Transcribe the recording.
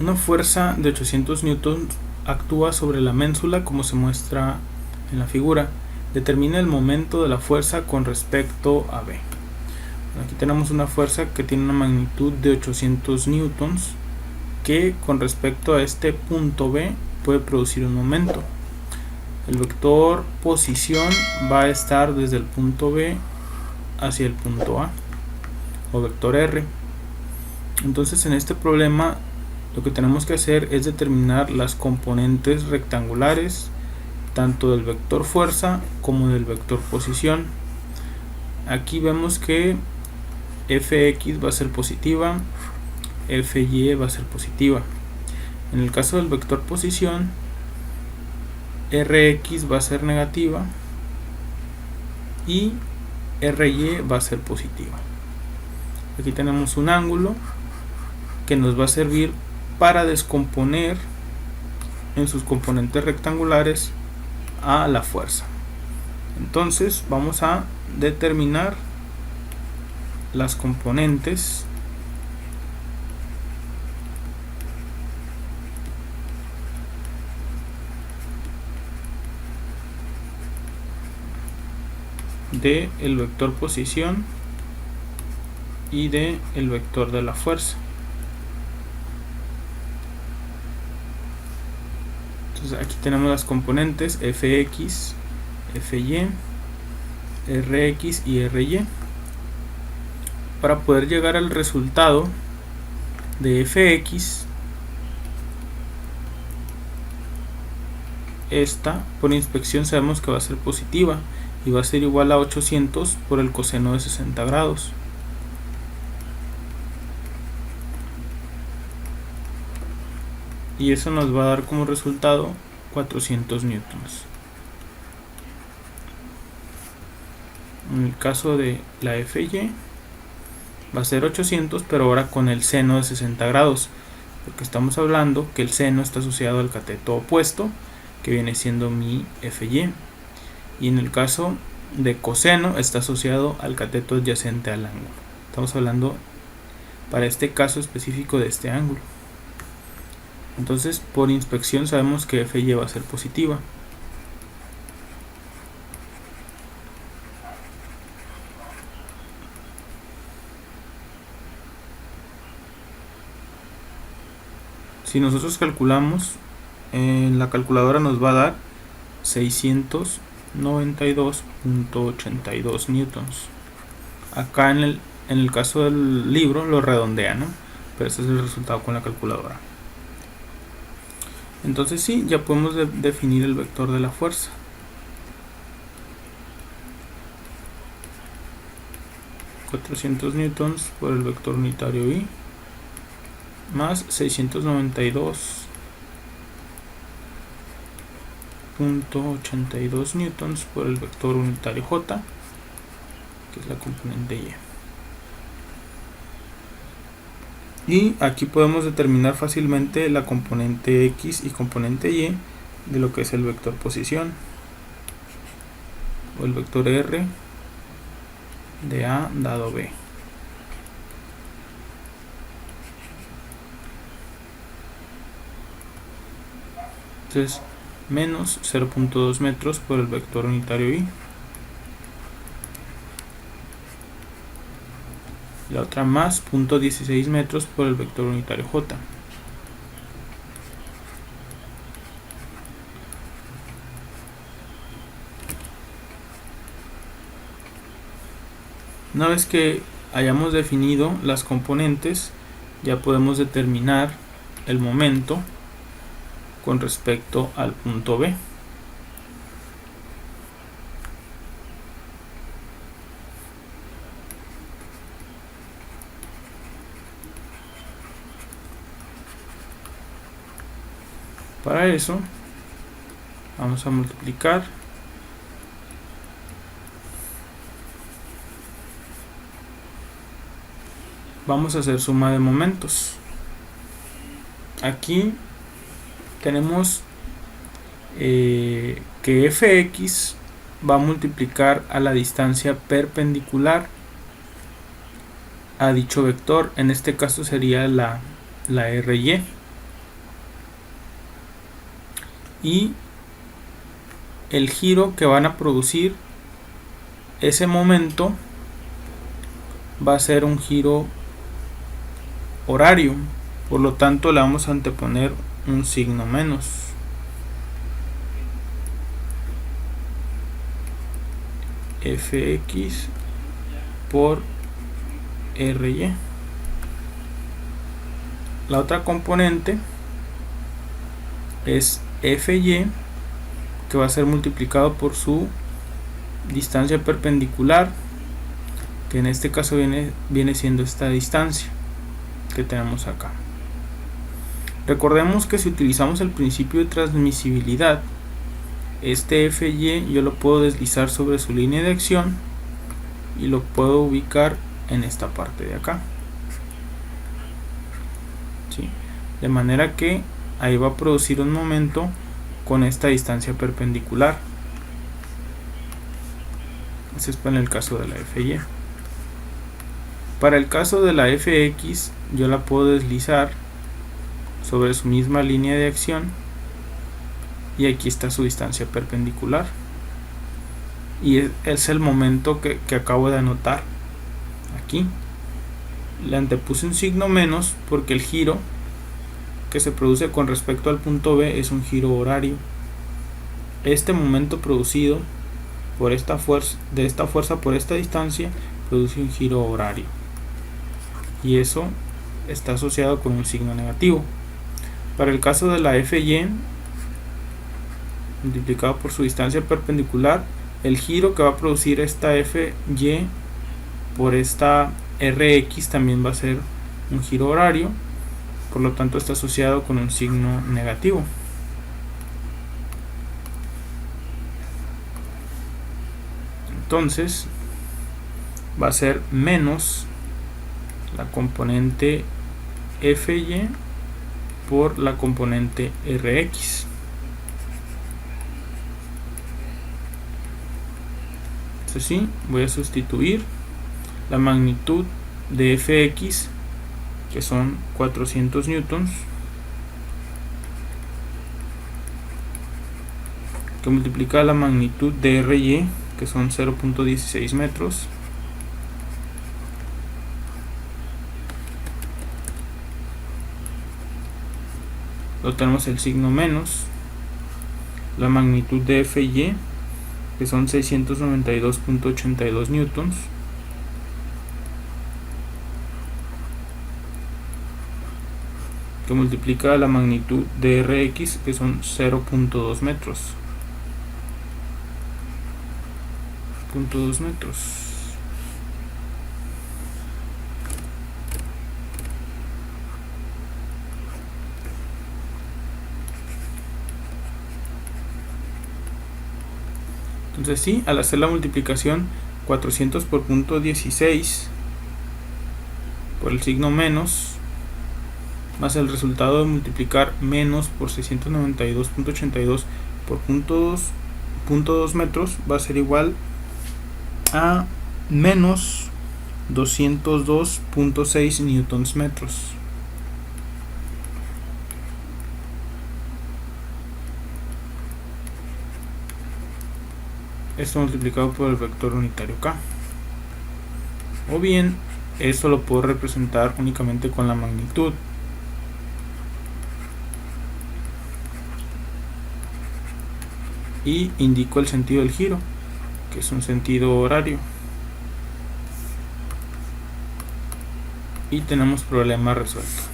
Una fuerza de 800 newtons actúa sobre la ménsula como se muestra en la figura. Determina el momento de la fuerza con respecto a B. Aquí tenemos una fuerza que tiene una magnitud de 800 newtons que con respecto a este punto B puede producir un momento. El vector posición va a estar desde el punto B hacia el punto A, o vector R. Entonces en este problema lo que tenemos que hacer es determinar las componentes rectangulares tanto del vector fuerza como del vector posición. Aquí vemos que Fx va a ser positiva, Fy va a ser positiva. En el caso del vector posición, Rx va a ser negativa y Ry va a ser positiva. Aquí tenemos un ángulo que nos va a servir para descomponer en sus componentes rectangulares a la fuerza. Entonces vamos a determinar las componentes de el vector posición y de el vector de la fuerza. Entonces aquí tenemos las componentes Fx, Fy, Rx y Ry. Para poder llegar al resultado de Fx, esta por inspección sabemos que va a ser positiva y va a ser igual a 800 por el coseno de 60 grados. Y eso nos va a dar como resultado 400 newtons. En el caso de la Fy va a ser 800, pero ahora con el seno de 60 grados, porque estamos hablando que el seno está asociado al cateto opuesto, que viene siendo mi Fy, y en el caso de coseno está asociado al cateto adyacente al ángulo. Estamos hablando para este caso específico de este ángulo. Entonces por inspección sabemos que Fy va a ser positiva. Si nosotros calculamos, en la calculadora nos va a dar 692.82 newtons. Acá en el caso del libro lo redondea, ¿no? Pero este es el resultado con la calculadora. Entonces sí, ya podemos definir el vector de la fuerza. ...400 newtons por el vector unitario I... más 692.82 newtons por el vector unitario J, que es la componente Y. Y aquí podemos determinar fácilmente la componente X y componente Y de lo que es el vector posición, o el vector R de A dado B. Entonces, menos 0.2 metros por el vector unitario I. La otra más 0.16 metros por el vector unitario J. Una vez que hayamos definido las componentes, ya podemos determinar el momento con respecto al punto B. Para eso vamos a multiplicar vamos a hacer suma de momentos. Aquí tenemos que Fx va a multiplicar a la distancia perpendicular a dicho vector, en este caso sería la Ry. y el giro que van a producir ese momento va a ser un giro horario, por lo tanto le vamos a anteponer un signo menos. Fx por Ry. La otra componente es Fy, que va a ser multiplicado por su distancia perpendicular, que en este caso viene siendo esta distancia que tenemos acá. Recordemos que si utilizamos el principio de transmisibilidad, este Fy yo lo puedo deslizar sobre su línea de acción y lo puedo ubicar en esta parte de acá, ¿sí? De manera que ahí va a producir un momento con esta distancia perpendicular. Ese es para el caso de la Fy. Para el caso de la Fx, yo la puedo deslizar sobre su misma línea de acción y aquí está su distancia perpendicular, y es el momento que acabo de anotar aquí. Le antepuse un signo menos porque el giro que se produce con respecto al punto B es un giro horario. Este momento producido por esta fuerza por esta distancia produce un giro horario, y eso está asociado con un signo negativo. Para el caso de la Fy multiplicado por su distancia perpendicular, el giro que va a producir esta Fy por esta Rx también va a ser un giro horario, por lo tanto está asociado con un signo negativo. Entonces va a ser menos la componente Fy por la componente Rx. Entonces sí, voy a sustituir la magnitud de Fx, que son 400 newtons, que multiplica la magnitud de Ry, que son 0.16 metros, luego tenemos el signo menos la magnitud de Fy, que son 692.82 newtons, que multiplica la magnitud de Rx, que son 0.2 metros. Entonces sí, al hacer la multiplicación 400 por punto 16 por el signo menos más el resultado de multiplicar menos por 692.82 por punto 2 metros va a ser igual a menos 202.6 newtons metros. Esto multiplicado por el vector unitario k. O bien, esto lo puedo representar únicamente con la magnitud. Y indico el sentido del giro, que es un sentido horario. Y tenemos problema resuelto.